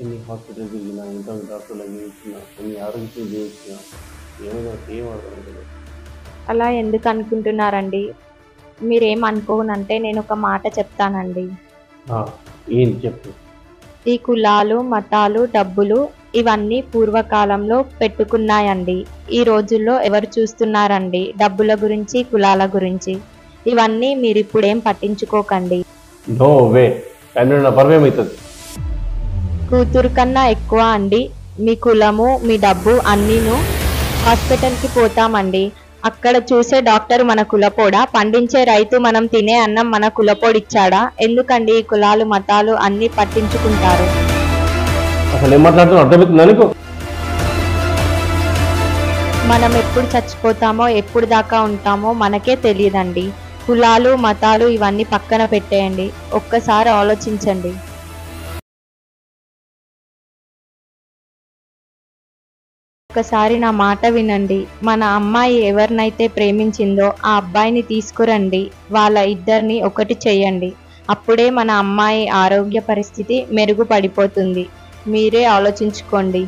ఎన్ని హాస్పిటల్ తిరిగినా, ఎంతమంది డాక్టర్లకు చూపించినా, ఎన్ని ఆరోగ్యశ్రీ చేయించినా ఏమైనా ఏం అర్థం లేదు. అలా ఎందుకు అనుకుంటున్నారండి? మీరేం అనుకోనంటే నేను ఒక మాట చెప్తానండి. ఏంటి చెప్పు. ఈ కులాలు, మతాలు, డబ్బులు ఇవన్నీ పూర్వకాలంలో పెట్టుకున్నాయండి. ఈ రోజుల్లో ఎవరు చూస్తున్నారండి డబ్బుల గురించి, కులాల గురించి? ఇవన్నీ మీరు ఇప్పుడేం పట్టించుకోకండి. నో వే, కానీ నా పర్వేమవుతుంది. కూతురు కన్నా ఎక్కువ అండి మీ కులము, మీ డబ్బు అన్నీను. హాస్పిటల్కి పోతామండి, అక్కడ చూసే డాక్టర్ మన కులపోడా? పండించే రైతు మనం తినే అన్నం మన కులపోడిచ్చాడా? ఎందుకండి ఈ కులాలు, మతాలు అన్నీ పట్టించుకుంటారు? అసలు ఏం మాట్లాడుతున్నా అర్థమవుతుందా నీకు? మనం ఎప్పుడు చచ్చిపోతామో, ఎప్పుడు దాకా ఉంటామో మనకే తెలియదండి. కులాలు, మతాలు ఇవన్నీ పక్కన పెట్టేయండి, ఒక్కసారి ఆలోచించండి. ఒక్కసారి నా మాట వినండి. మన అమ్మాయి ఎవరినైతే ప్రేమించిందో ఆ అబ్బాయిని తీసుకురండి, వాళ్ళ ఇద్దరిని ఒకటి చెయ్యండి. అప్పుడే మన అమ్మాయి ఆరోగ్య పరిస్థితి మెరుగుపడిపోతుంది. మీరే ఆలోచించుకోండి.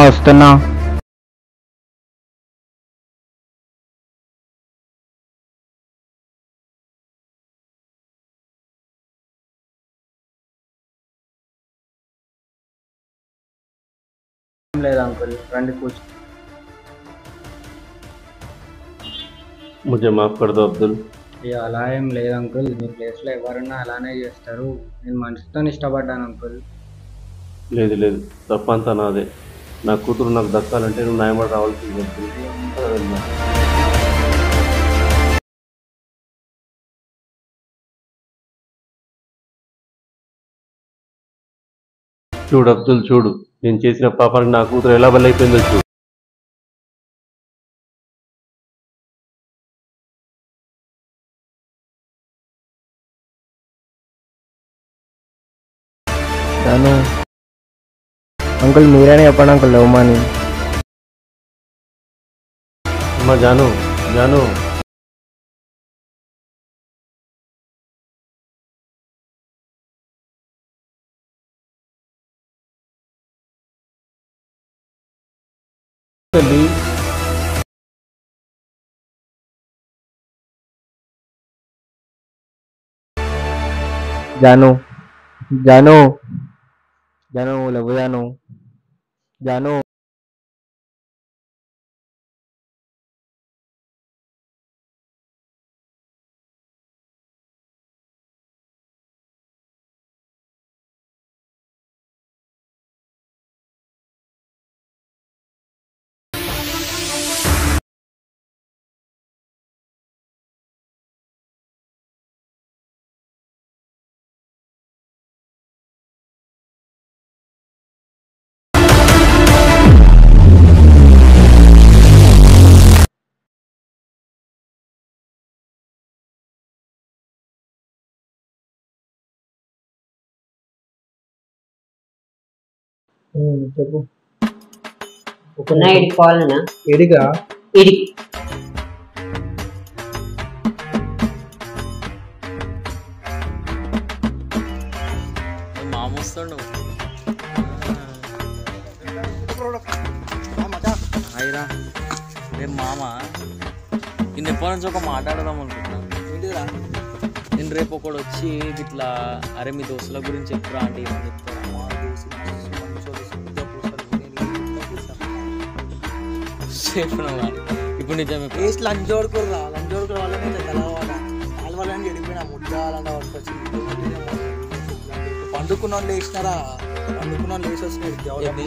వస్తున్నా. లేదు అంకుల్, రండి కూర్చో. ముझे మాఫ్ కర్ దో అబ్దుల్. అలా ఏం లేదు అంకుల్, మీ ప్లేస్లో ఎవరున్నా అలానే చేస్తారు. నేను మనిషితో ఇష్టపడ్డాను అంకుల్. లేదు లేదు, తప్పంతా నాదే. నా కూతురు నాకు దక్కాలంటే నువ్వు న్యాయపడి రావాల్సింది అబ్దుల్. చూడు అబ్దుల్, చూడు నేను చేసిన పాపానికి నా కూతురు ఎలా బలైపోయిందో చూడు. జాను అంకుల్, మీరేనే చెప్పండి అంకుల్, లవ్మాని. అమ్మా జాను, జాను. తల్లి, జాను, జాను, జాను, లవ్ జాను, జాను. చెప్పు. నైట్ కాల్నా ఎడిగా ఇడి మామ వస్తాడు. అయిరా రేపు మామ నేను ఎప్పటి నుంచి ఒక మాట్లాడదాం అనుకుంటున్నాను. ఏంటిరా, నేను రేపు ఒకడు వచ్చి ఇట్లా అరే మీ దోస్తుల గురించి చెప్పురా అంటే ఏమని చెప్తారా? ఇప్పుడు నిజమే వేస్ట్ లంచ్ ఓడుకోరా, లంచ్ ఓడుకోవడం వల్లనే కలవాల వాళ్ళ వాళ్ళని గడిపోయినా ముద్దాలంటే వచ్చి పండుకున్న వాళ్ళు వేసినారా, పండుకున్న వాళ్ళు వేసి వచ్చినాయి.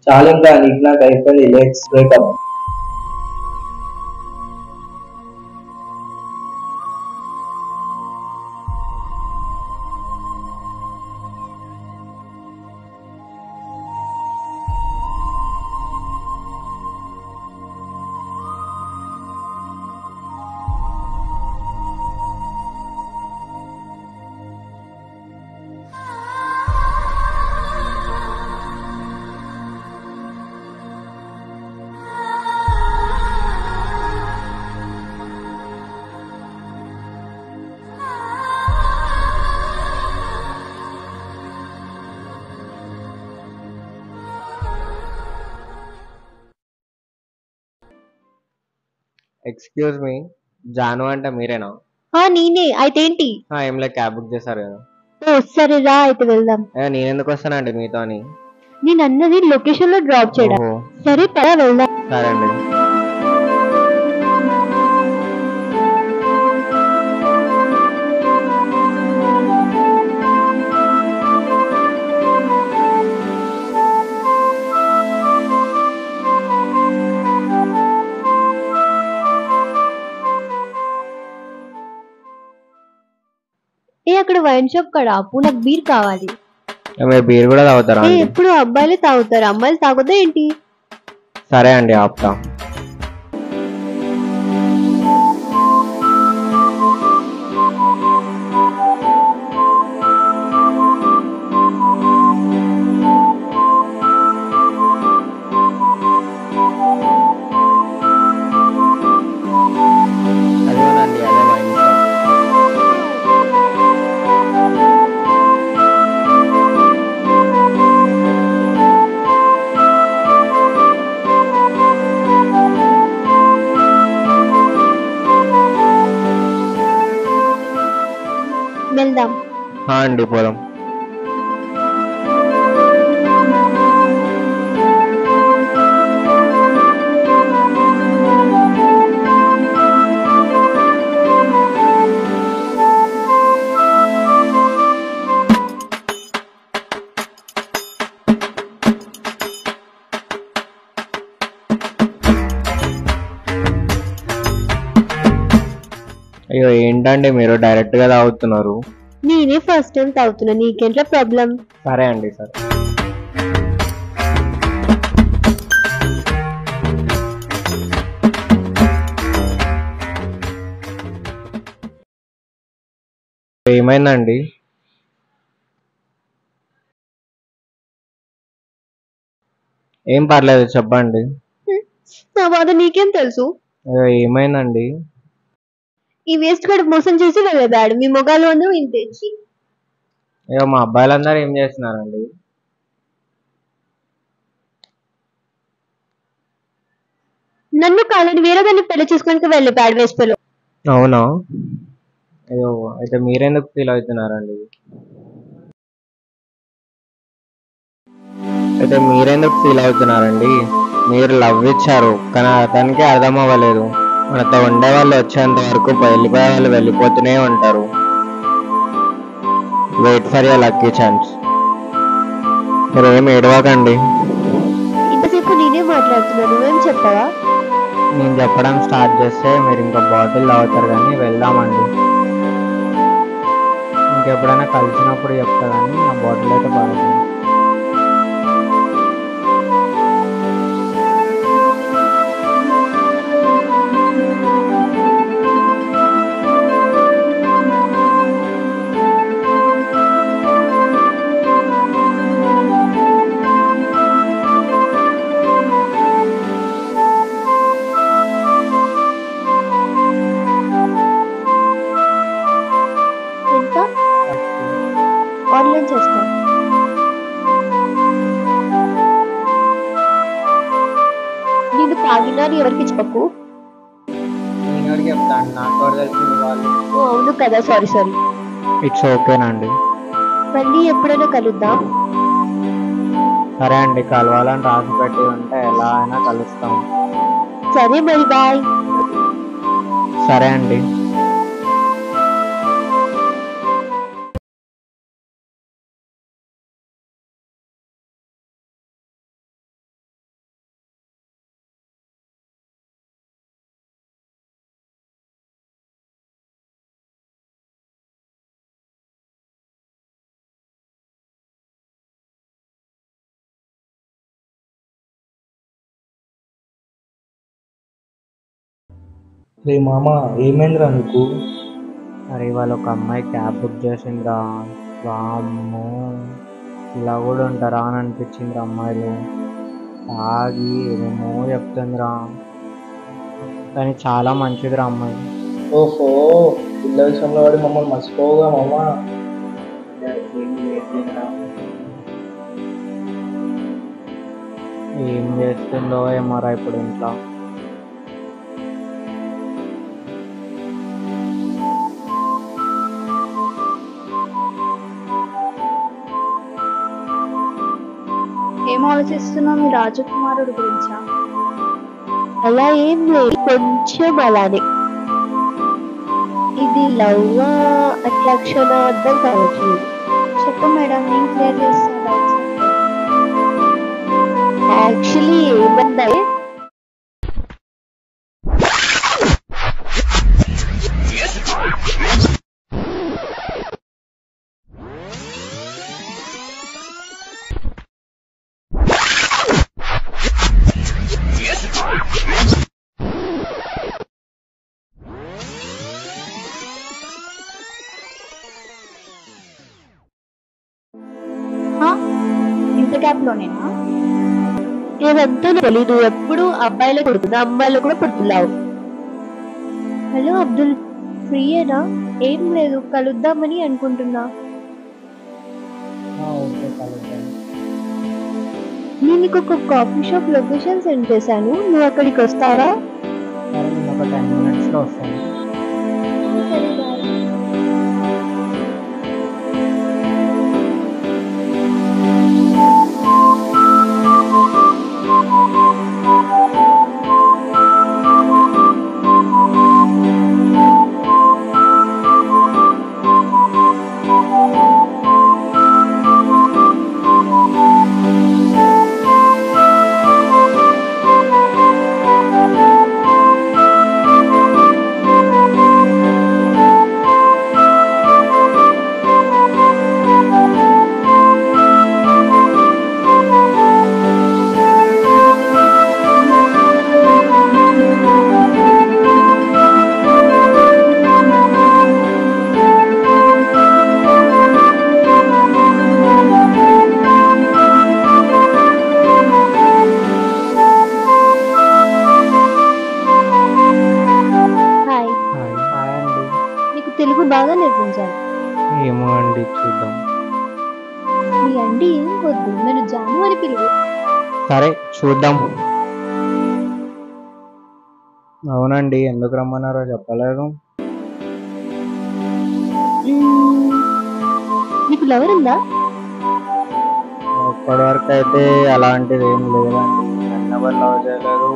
చాలు ఇంకా నీకు నాకు అయిపోయింది, లెట్స్ బ్రేకప్. ఎక్స్క్యూజ్ మీ, జాను అంటే మీరేనా? నేనే. అయితే ఏంటి? ఏం లేదు, క్యాబ్ బుక్ చేశారు కదా. ఓ సరే రా, అయితే వెళ్దాం. నేను ఎందుకు వస్తానండి మీతో అని? నేను అన్నది లొకేషన్ లో డ్రాప్ చేయడం. ఓహో, సరే పద వెళ్దాం. సరే అండి. అక్కడ వైన్ షాప్ కాడ ఆపు, నాకు బీర్ కావాలి. మీరు బీర్ కూడా తాగుతారా అండి? ఎప్పుడు అబ్బాయిలే తాగుతారు, అమ్మాయిలు తాగుతా ఏంటి? సరే అండి, ఆపుతా. అదేనండి, అదే వైన్ షాప్. వెళ్దాం. అండి, పోదాం. అయ్యో, ఏంటండి మీరు డైరెక్ట్ గా తాగుతున్నారు? నేనే ఫస్ట్ టైం తాగుతున్నా, నీకేంట్లా ప్రాబ్లం? సరే అండి, సరే. ఏమైందండి? ఏం పర్లేదు, చెప్పండి. నా బాధ నీకేం తెలుసు? అయ్యో, ఏమైందండి? ఈ వేస్ట్ గడు మోసం చేసి వెళ్ళేదాడు, మీ మొగాలు అందరూ ఇంత తెచ్చి. అయ్యో, మా అబ్బాయిలందరూ ఏం చేస్తున్నారండి? నన్ను కాలని వేరే దాన్ని పెళ్లి చేసుకుని వెళ్ళిపోయాడు వేస్పలో. అవునా? అయ్యో, అయితే మీరెందుకు ఫీల్ అవుతున్నారండి? మీరు లవ్ ఇచ్చారు, కానీ అతనికి అర్థం అవ్వలేదు. మనతో ఉండే వాళ్ళు వచ్చేంత వరకు వెళ్ళిపోయే వాళ్ళు వెళ్ళిపోతూనే ఉంటారు. Wait for your lucky chance. మీరు ఏం ఏడవకండి. ఇంతసేపు నేనే మాట్లాడుతున్నా, నువ్వేం చెప్పావా? నేను చెప్పడం స్టార్ట్ చేస్తే మీరు ఇంకా బాటిల్ తాగుతారు, కానీ వెళ్దామండి. ఇంకెప్పుడైనా కలిసినప్పుడు చెప్తా, కానీ నా బాటిల్ అయితే బాగుంది. ఎంత? ఆన్లైన్ చేస్తా. నేను తాగినా ఎవరికి చెప్పకు. నేను ఎవరికి చెప్తాను, నాకు ఎవరు తెలిసింది వాళ్ళు. ఓ అవును కదా, సారీ సారీ. ఇట్స్ ఓకేనండి. మళ్ళీ ఎప్పుడైనా కలుద్దాం. సరే అండి, కలవాలని రాసి పెట్టి ఉంటే ఎలా అయినా కలుస్తాం. సరే మరి, బాయ్. సరే అండి. రే మామ ఏమైందిరా నీకు? అరే ఇవాళ ఒక అమ్మాయి క్యాబ్ బుక్ చేసిందిరా. వామ్మో, ఇలా కూడా ఉంటారా అని అనిపించిందిరా. అమ్మాయిలు తాగి ఏమేమో చెప్తుందిరా, కానీ చాలా మంచిదిరా అమ్మాయి. ఓహో, పిల్ల విషయంలో వాడి మమ్మల్ని మర్చిపోవుగా మామ. ఏం చేస్తుందో ఏమోరా ఇప్పుడు ఇంట్లో. ఏం ఆలోచిస్తున్నావు మీ రాజకుమారుడు గురించా? అలా ఏం లేదు, కొంచెం అలానే. ఇది లవ్ అట్రాక్షన్ అర్థం కావట్లేదు. చెప్పు మేడం, నేను క్లియర్ చేస్తాను డౌట్స్. యాక్చువల్లీ ఏమంటే హా? ఇంత గ్యాప్ లోనేనా? ఏదంతా తెలీదు. ఎప్పుడు అబ్బాయిలే పుడుతుంది, అమ్మాయిలు కూడా పుడుతున్నావు. హలో అబ్దుల్, ఫ్రీయేనా? ఏం లేదు, కలుద్దామని అనుకుంటున్నా. ఓకే, కలుద్దాం. నేను నీకు ఒక కాఫీ షాప్ లొకేషన్ సెండ్ చేశాను, నువ్వు అక్కడికి వస్తావా? సరే, నేను ఒక 10 minutesలో వస్తాను. సరే బాయ్. హాయ్, హాయ్ అండి. నీకు తెలుగు బాగా నేర్పించాను. ఏమో అండి, చూద్దాం. నీ అండి ఏం వద్దు, నేను జాను అని పిలువు. సరే, చూద్దాం. అవునండి, ఎందుకు రమ్మన్నారో చెప్పలేదు. నీకు లవర్ ఉందా? ఇప్పటి వరకు అయితే అలాంటిది ఏం లేదండి. నన్ను ఎవరు లవ్ చేయలేదు.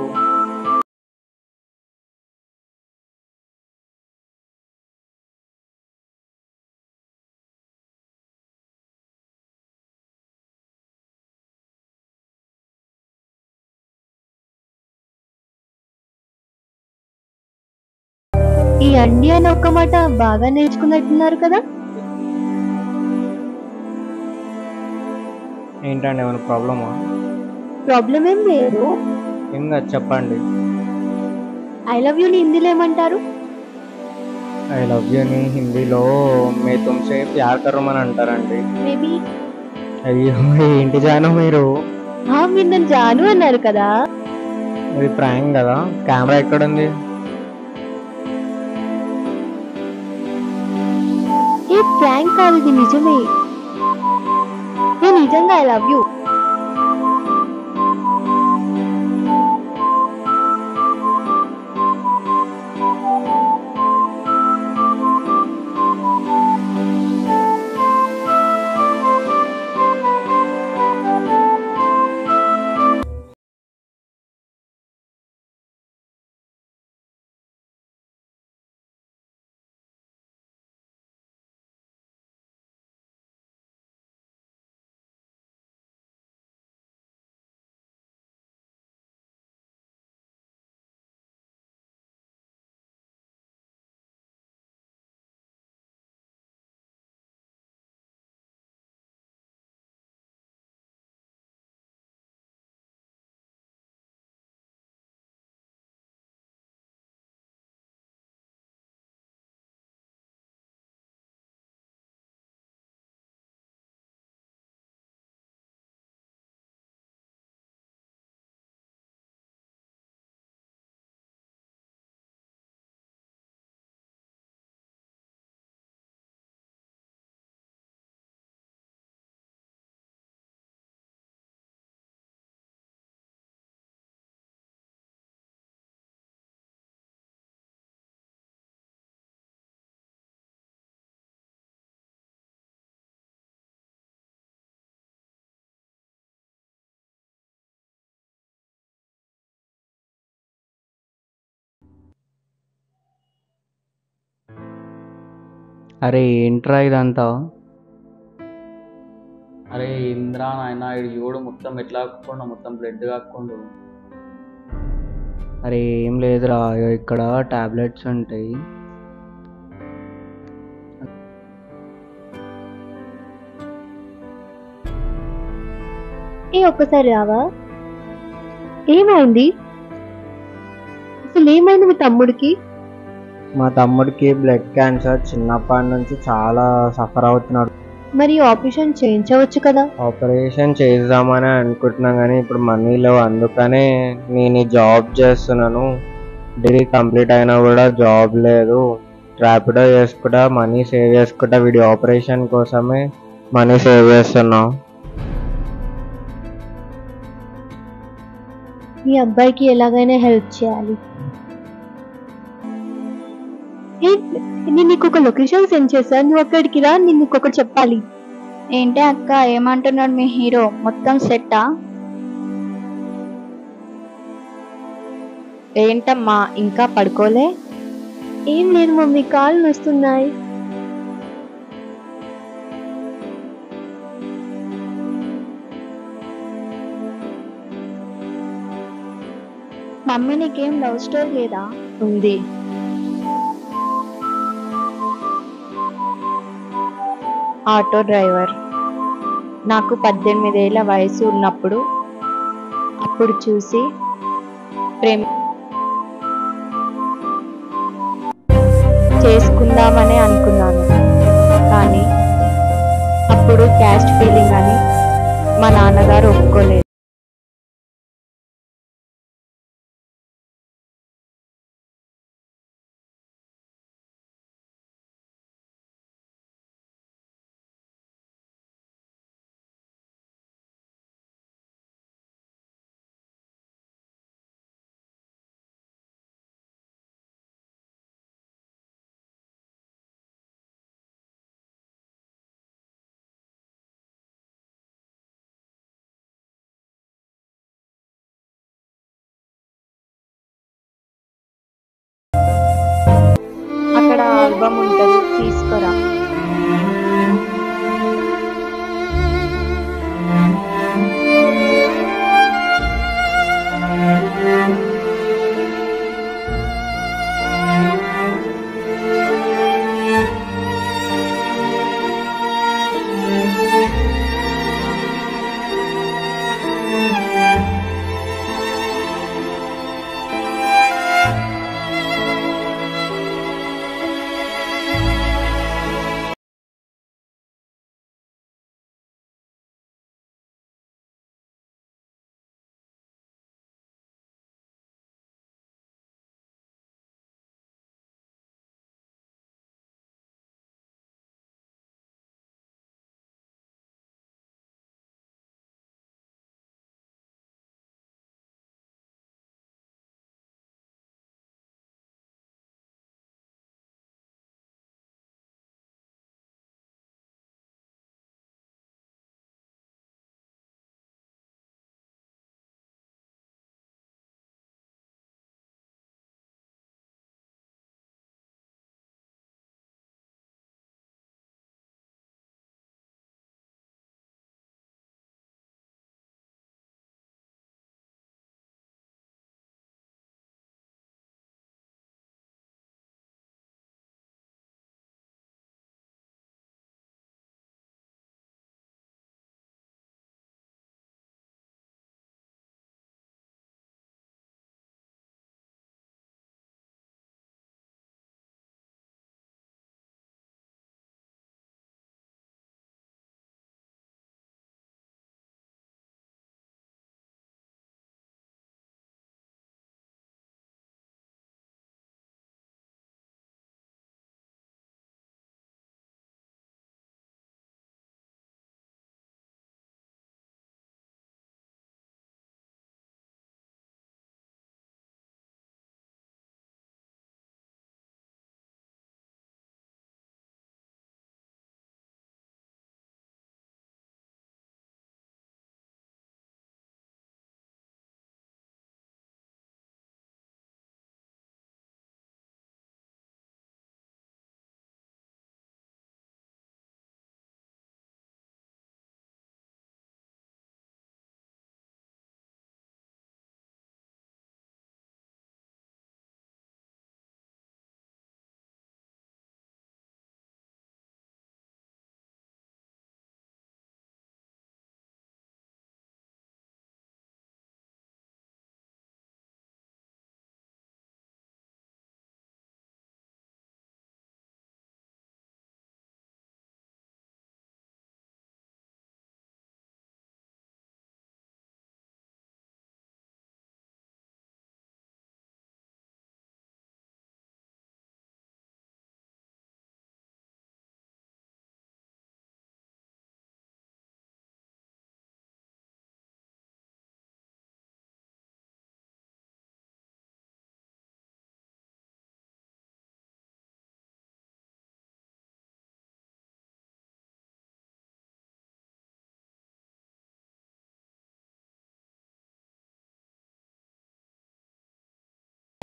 ఈ అండి అని ఒక్క మాట బాగా నేర్చుకున్నట్టున్నారు కదా. ఏంటండి, ఏమైనా ప్రాబ్లమా? ప్రాబ్లం ఏం లేదు. ఏం కాదు, చెప్పండి. ఐ లవ్ యూని హిందీలో ఏమంటారు? ఐ లవ్ యూని హిందీలో మే తుమ్సే ప్యార్ కర్రమని అంటారండి. మేబీ. అయ్యో, ఏంటి జాను మీరు? మీరు నన్ను జాను అన్నారు కదా. ఇది ప్రాంక్ కదా. కెమెరా ఎక్కడుంది? ఏ ప్రాంక్ కాదు, ఇది నిజమే. నేను నిజంగా ఐ లవ్ యూ. అరే ఏంట్రా ఇదంతా? అరే ఇంద్రా నాయన ఇడు చూడు మొత్తం ఎట్లా కాకుండా మొత్తం బ్లడ్ కాకుండా. అరే ఏం లేదురా, ఇగో ఇక్కడ టాబ్లెట్స్ ఉంటాయి. ఒక్కసారి రావా? ఏమైంది? అసలు ఏమైంది మీ తమ్ముడికి? మా తమ్ముడికి బ్లడ్ క్యాన్సర్, చిన్నప్పటి నుంచి చాలా సఫర్ అవుతున్నాడు. మరి ఆపరేషన్ చేయించవచ్చు కదా. ఆపరేషన్ చేద్దామని అనుకుంటున్నాం కానీ ఇప్పుడు మనీ లేవు, అందుకనే నేను జాబ్ చేస్తున్నాను. డిగ్రీ కంప్లీట్ అయినా కూడా జాబ్ లేదు. ర్యాపిడో చేసుకుంటా మనీ సేవ్ చేసుకుంటా వీడి ఆపరేషన్ కోసమే మనీ సేవ్ చేస్తున్నాం. మీ అబ్బాయికి ఎలాగైనా హెల్ప్ చేయాలి. నేను నీకు ఒక లొకేషన్ సెండ్ చేశాను, నువ్వు అక్కడికి రా, నేను నీకు ఒకటి చెప్పాలి. ఏంటి అక్క, ఏమంటున్నాడు మీ హీరో? మొత్తం సెట్టా? ఏంటమ్మా ఇంకా పడుకోలే? ఏం లేదు మమ్మీ, కాళ్ళు నొస్తున్నాయి. మమ్మీ నీకేం లవ్ స్టోరీ లేదా? ఉంది. Auto driver. నాకు 18 ఏళ్ల వయసు ఉన్నప్పుడు అప్పుడు చూసి ప్రేమ చేసుకుందామని అనుకున్నాను, కానీ అప్పుడు క్యాస్ట్ ఫీలింగ్ అని మా నాన్నగారు ఒప్పుకోలేదు.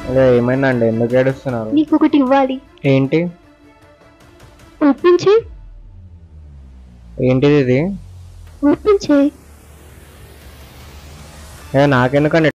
అదే ఏమైందండి, ఎందుకు ఏడుస్తున్నారు? నీకు ఒకటి ఇవ్వాలి. ఏంటి? ఓపెన్ చేయి. ఏంటిది ఇది? ఓపెన్ చేయి. నాకెందుకండి?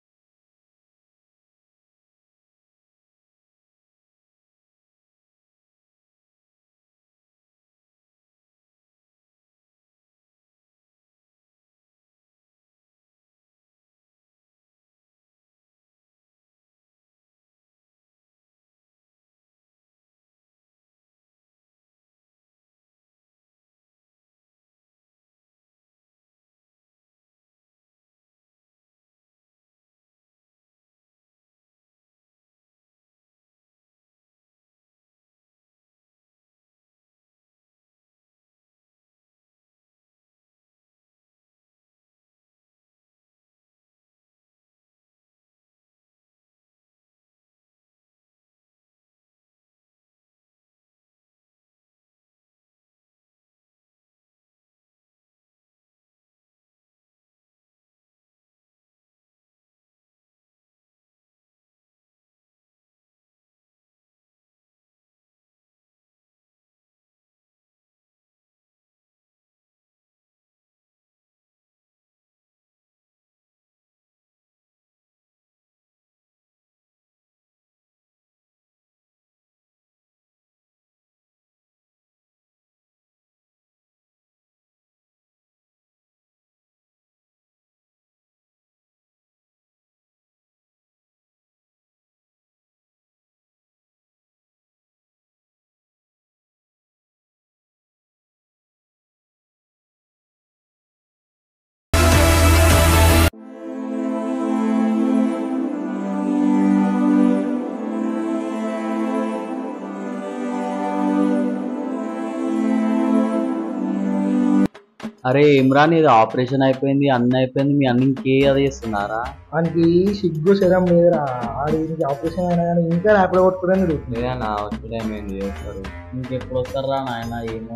అరే ఇమ్రాన్, ఇది ఆపరేషన్ అయిపోయింది, అన్నీ అయిపోయింది, మీ అన్న ఇంకే అది చేస్తున్నారా? మనకి సిగ్గు శరం లేదురా. ఆడికి ఆపరేషన్ అయినా కానీ ఇంకా ర్యాపిడ్ కొట్టుకోవడం లేదన్నా, వచ్చే టైం ఏంది చేస్తారు. ఇంకెప్పుడు వస్తారా నాయన? ఏమో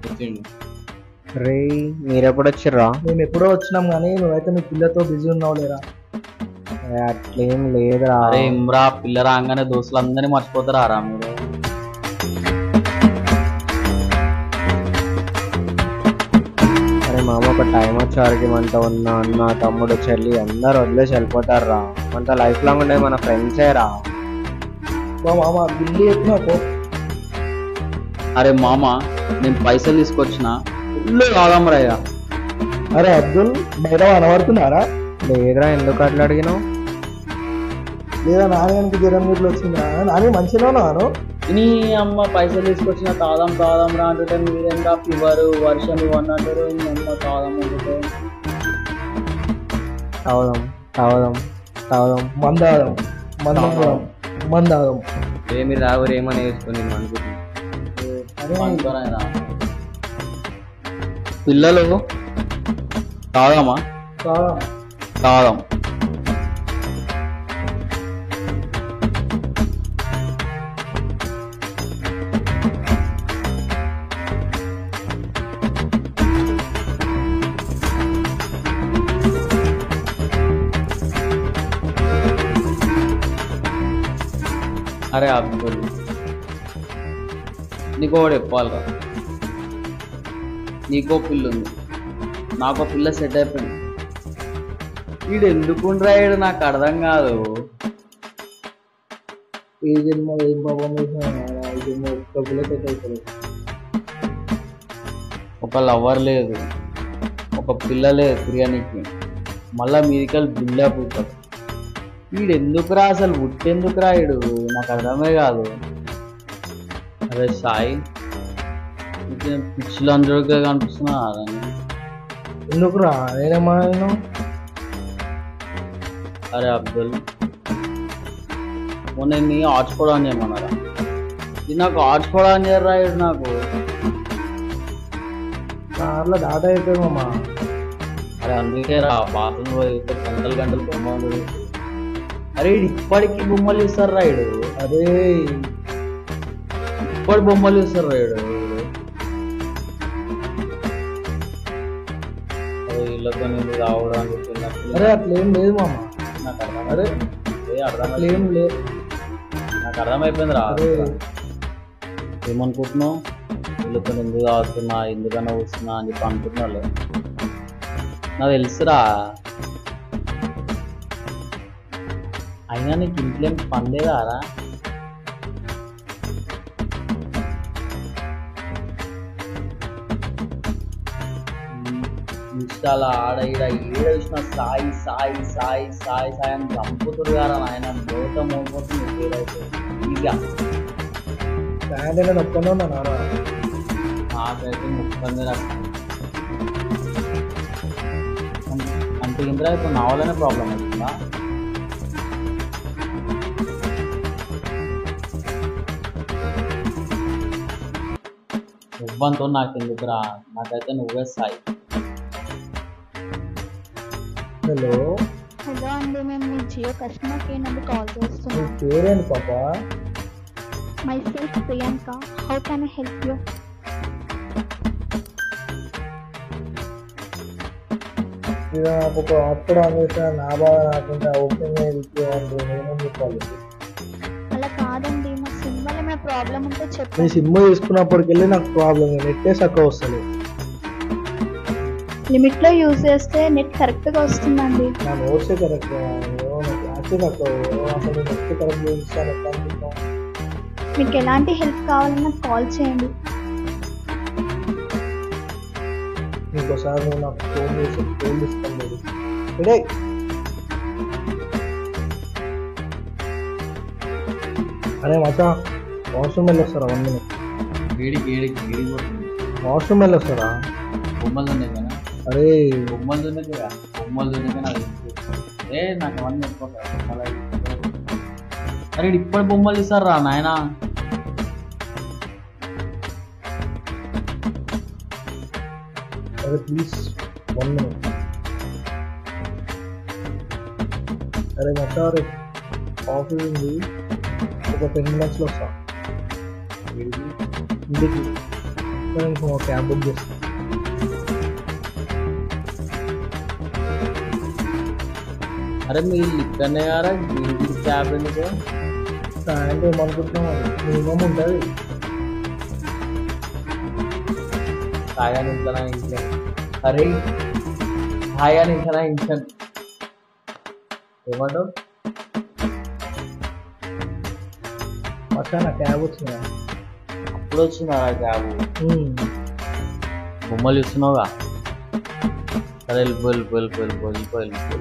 వచ్చిండు. రే మీరెప్పుడు వచ్చిర్రా? మేము ఎప్పుడో వచ్చినాం కానీ నువ్వైతే మీ పిల్లతో బిజీ ఉన్నావు లేరా? అట్లేం లేదురా. అరే ఇమ్రా, పిల్ల రాగానే దోస్తులు అందరినీ మర్చిపోతారా రా మీరు? అరే మామ, ఒక టైం వచ్చేవారికి మనతో ఉన్న అన్న తమ్ముడు చెల్లి అందరు వదిలేసి వెళ్ళిపోతారు రా. మనతో లైఫ్ లాంగ్ ఉండే మన ఫ్రెండ్సే రా. మామ బిల్లు చెప్పినావు. అరే మామ, నేను పైసలు తీసుకొచ్చిన ఫుల్ కాదమ్మరయ్యా. అరే అబ్దుల్, బయట అనబడుతున్నారా? లేదురా, ఎందుకు అట్లా అడిగినావు? లేదా నాన్నగానికి జ్వరం గిట్ల వచ్చిందా? నాని మంచిగా ఉన్నాను. నీ అమ్మ పైసలు తీసుకొచ్చిన తాదాం రా అంటుంటే మీరెంత ఫీవర్ వర్షం ఇవన్నీ అంటారు. నీ అమ్మ తాదాం అంటే తాగుదాం మందాదం. ఏమి రావురు ఏమని వేసుకొని అనుకుంటున్నా. పిల్లలు తాదామా? తాదాం. అరే అబ్దుల్, నీకు ఒకటి చెప్పాలిరా. నీకో పిల్ల ఉంది, నాకో పిల్ల సెట్ అయిపోయింది. వీడు ఎందుకుండ్రా వీడు నాకు అర్థం కాదు. ఏ జన్మ ఏం పాపం చేసిన ఒక లవర్ లేదు, ఒక పిల్ల లేదు తిరగనికి, మళ్ళా మీదికల్ బిల్లా పుట్టాడు. వీడు ఎందుకురా అసలు పుట్టెందుకురా వీడు? నాకు అర్థమే కాదు. అరే సాయి, పిచ్చిలు అందరిగా కనిపిస్తున్నా. ఎందుకురా? నేనేమా? అరే అబ్దుల్, మొన్న నీ హాట్స్పాట్ ఆన్ చేయమన్నారా? ఇది నాకు హాట్స్పాట్ ఆన్ చేయరా వీడు నాకు. కార్లో డాటా అయిపోయింది మామ. అరే అందుకే రా, బాత్రూమ్ పోయితే గంటలు బొమ్మలు. అరే వీడు ఇప్పటికీ బొమ్మలు ఇస్తారు రా వీడు. అరే ఇప్పటి బొమ్మలు ఇస్తారు రా వీడు. ఇళ్ళతో నేను రావడం అని చెప్పినప్పుడు అరే అట్లేం లేదు మామ. నాకు అర్థం. అరే అర్థం అట్లేం లేదు. నాకు అర్థమైపోయింది రా. అరే ఏమనుకుంటున్నావు? వీళ్ళతో ఎందుకు తాగుతున్నా, ఎందుకన్నా వస్తున్నా అని చెప్పి అనుకుంటున్నావు. నాకు తెలుసురా. అయినా నీకు ఇంట్లో ఏం పని లేదా రా? ఇన్స్టాలో ఆడ ఈడ ఏడ చూసిన సాయి సాయి సాయి సాయి సాయి అని చంపుతుడు కదా ఆయన. నోట మోకపోతుంది పేరైతే ఈజీగా. ప్యాంట్ నేను ఒక్కనే ఉన్నా నాన్న. నాకైతే ముఖ్యంగా అంటే ఇంద్రా ఇప్పుడు నా వల్లనే ప్రాబ్లం అవుతుందా? నువ్వంతో నాకు ఎందుకురా, నాకైతే నువ్వే సాయి. హలో హలో అండి, మేము మీ జియో కస్టమర్ కేర్ నుండి కాల్ నీ చేస్తున్నాం. పేరేంటి పాప? My self Priyanka. How can I help you? ఇది నాకు ఒక అప్పుడు అందిస్తున్న నా బాధ నాకుంటే ఓపెన్గా ఇచ్చేవాళ్ళు నేనేం చెప్పాలి? అలా కాదండి, మా సిమ్ వల్ల ఏమైనా ప్రాబ్లం ఉంటే నీ చెప్పండి. సిమ్ తీసుకున్నప్పటికెళ్ళి నాకు ప్రాబ్లం, నెట్టే చక్కగా వస్తుంది. లిమిట్లో యూజ్ చేస్తే నెట్ కరెక్ట్గా వస్తుందండి. నా నోట్సే కరెక్ట్, నా క్లాసే తక్కువ, అసలు నెట్ కరెక్ట్ చూపిస్తాను ఎట్లా అనుకుంటాం? మీకు ఎలాంటి హెల్ప్ కావాలన్నా కాల్ చేయండి. ఇంకోసారి నువ్వు నాకు ఫోన్ చేసి ఫోన్ ఇస్తాను లేదు. ఇడే అరే మచా, వాష్రూమ్ వెళ్ళొస్తారా? 1 minute. వేడికి వేడికి వేడి కొడుతుంది. వాష్రూమ్ వెళ్ళొస్తారా? బొమ్మలు ఉన్నాయి కదా, అరే బొమ్మలు ఉన్నాయి కదా, బొమ్మలు ఉన్నాయి నాకు నాకు అవన్నీ ఎక్కువ. అరే ఇప్పుడు బొమ్మలు ఇస్తారు రా నాయన. అరే ప్లీజ్ 1 minute. అరే మచా, రే ఆఫీస్ ఉంది, ఒక 10 minutesలో వస్తా ఇంటికి. ఇంకో క్యాబ్ బుక్ చేస్తా. అరే మీరు ఇక్కడనే కదా, దీనికి క్యాబ్ ఎందుకు? అంటే ఏమనుకుంటున్నాం, మినిమం ఉంటుంది. హాయిగా ఇంట్లో ఇంట్లో. అరే హాయిగా ఇంట్లో ఇంట్లో ఏమంటావు? మచా నా క్యాబ్ వచ్చిందా? అప్పుడు వచ్చిందా క్యాబ్? బొమ్మలు ఇస్తున్నావుగా. సరే వెళ్ళిపో వెళ్ళిపో వెళ్ళిపో వెళ్ళిపో వెళ్ళిపో వెళ్ళిపో.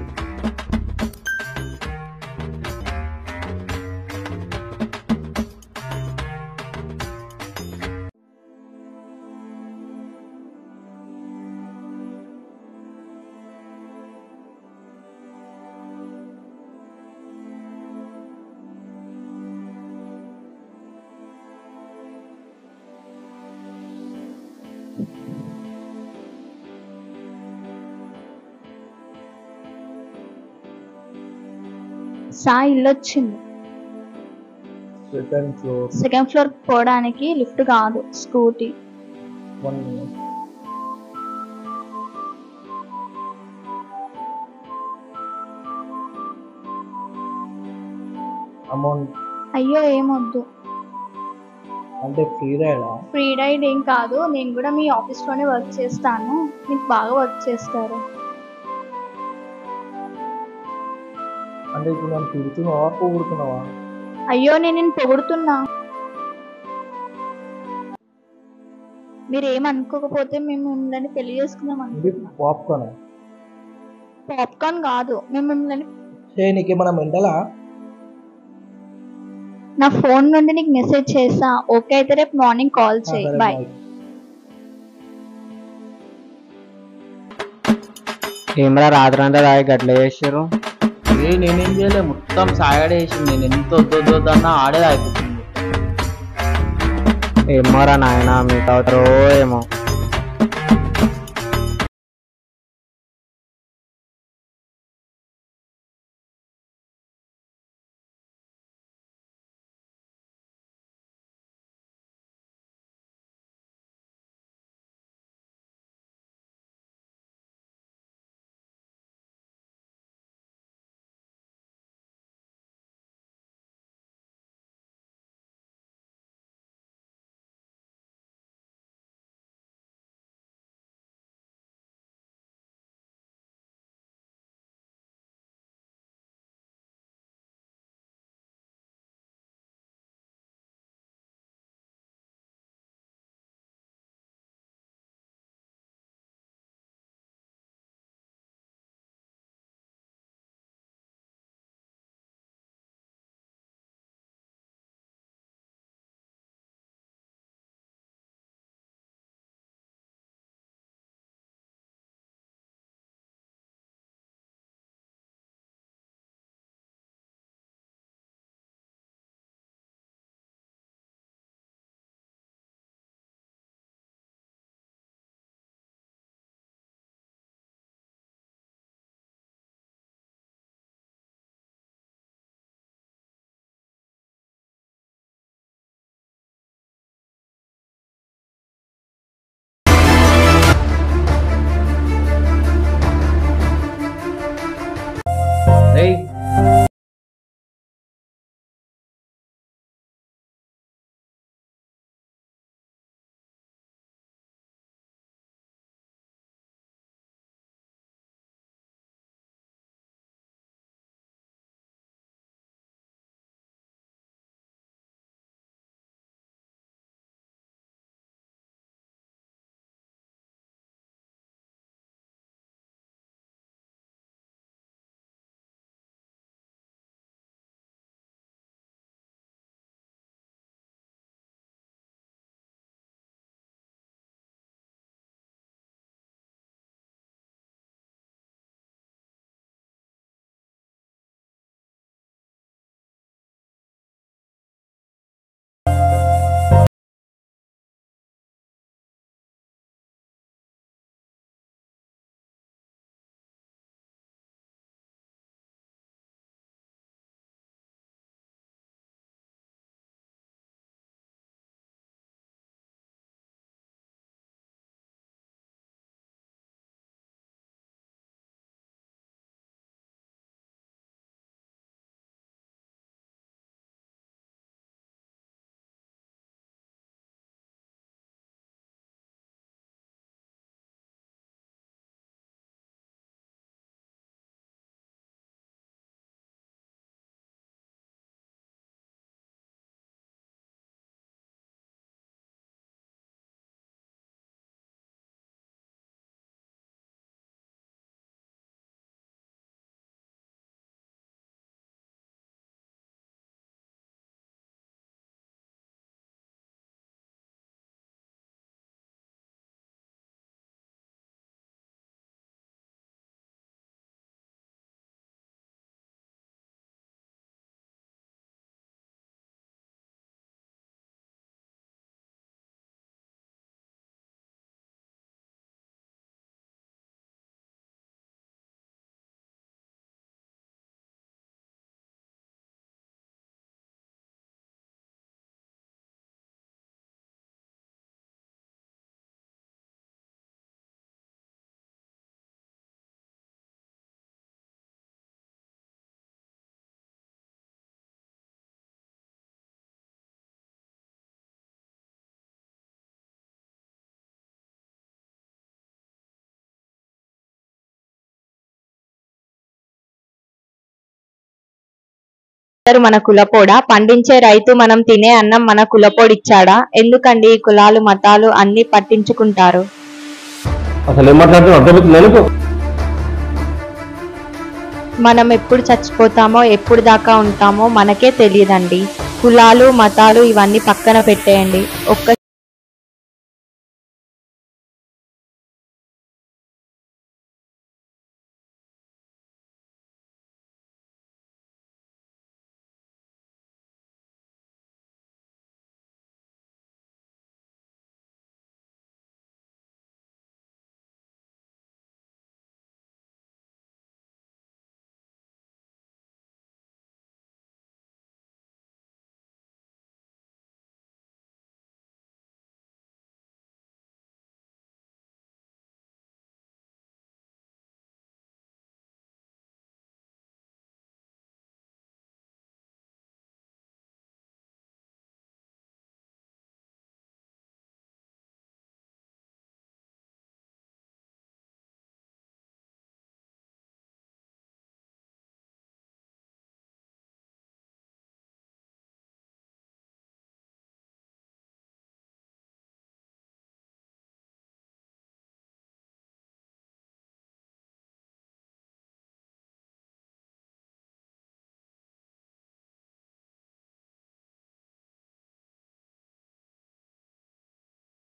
సాయి ఇల్లు వచ్చింది. Second floor. సెకండ్ ఫ్లోర్ పోవడానికి లిఫ్ట్ కాదు, స్కూటీ. 1 minute. అమౌంట్ అయ్యో ఏమొద్దు. అంటే ఫ్రీ రైడా? ఫ్రీ రైడ్ ఏం కాదు, నేను కూడా మీ ఆఫీస్లోనే వర్క్ చేస్తాను, మీకు బాగా వర్క్ చేస్తారు. అంటే ఇప్పుడు నన్ను తిడుతున్నావా పొగుడుతున్నావా? అయ్యో నేను పొగుడుతున్నా. మీరు ఏమనుకోకపోతే మేము మిమ్మల్ని పెళ్లి చేసుకుందాం ఇది అనుకుంటున్నాం. పాప్కార్న్. పాప్కార్న్ కాదు, మేము మిమ్మల్ని. నీకేమన్నా మెంటలా? నా ఫోన్ నుండి నీకు మెసేజ్ చేసా. ఓకే అయితే రేపు మార్నింగ్ కాల్ చేయి. సరే, బాయ్. bye. ఏమరా రాత్రి అంతా తాగి గట్ల చేసారు? నేనేం చేయలే, మొత్తం సాగడే వేసింది. నేను ఎంత వద్దొద్దన్నా ఆడే అయిపోతుంది. ఏమోరా నాయన, మీకు అవుతారో ఏమో. మన కులపోడా? పండించే రైతు మనం తినే అన్నం మన కులపోడిచ్చాడా? ఎందుకండి ఈ కులాలు మతాలు అన్ని పట్టించుకుంటారు? అసలు ఏం మాట్లాడుతున్నా అర్థమవుతుంది అనుకో. మనం ఎప్పుడు చచ్చిపోతామో ఎప్పుడు దాకా ఉంటామో మనకే తెలియదండి. కులాలు మతాలు ఇవన్నీ పక్కన పెట్టేయండి. ఒక్క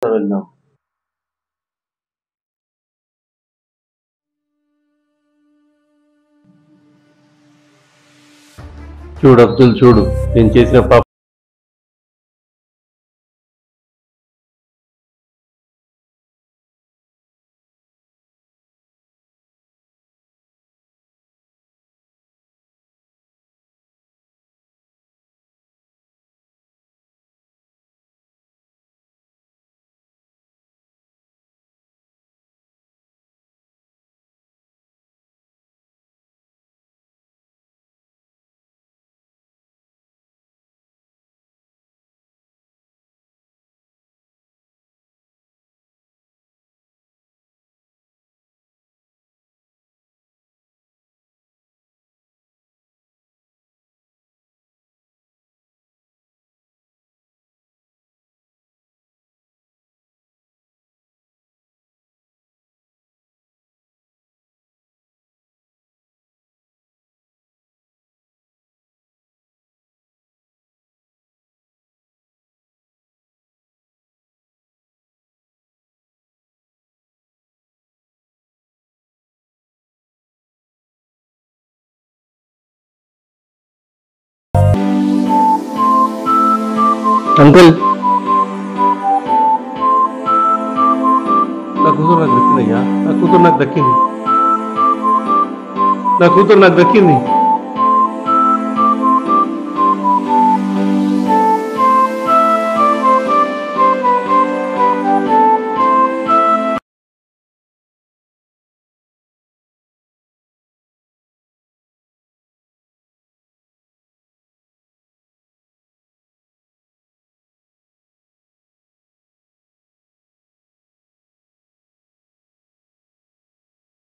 వెళ్దాం. చూడు అబ్దుల్, చూడు నేను చేసిన పాప అంకుల్, నా కూతురు నాకు దక్కిందయ్యా. నా కూతురు నాకు దక్కింది.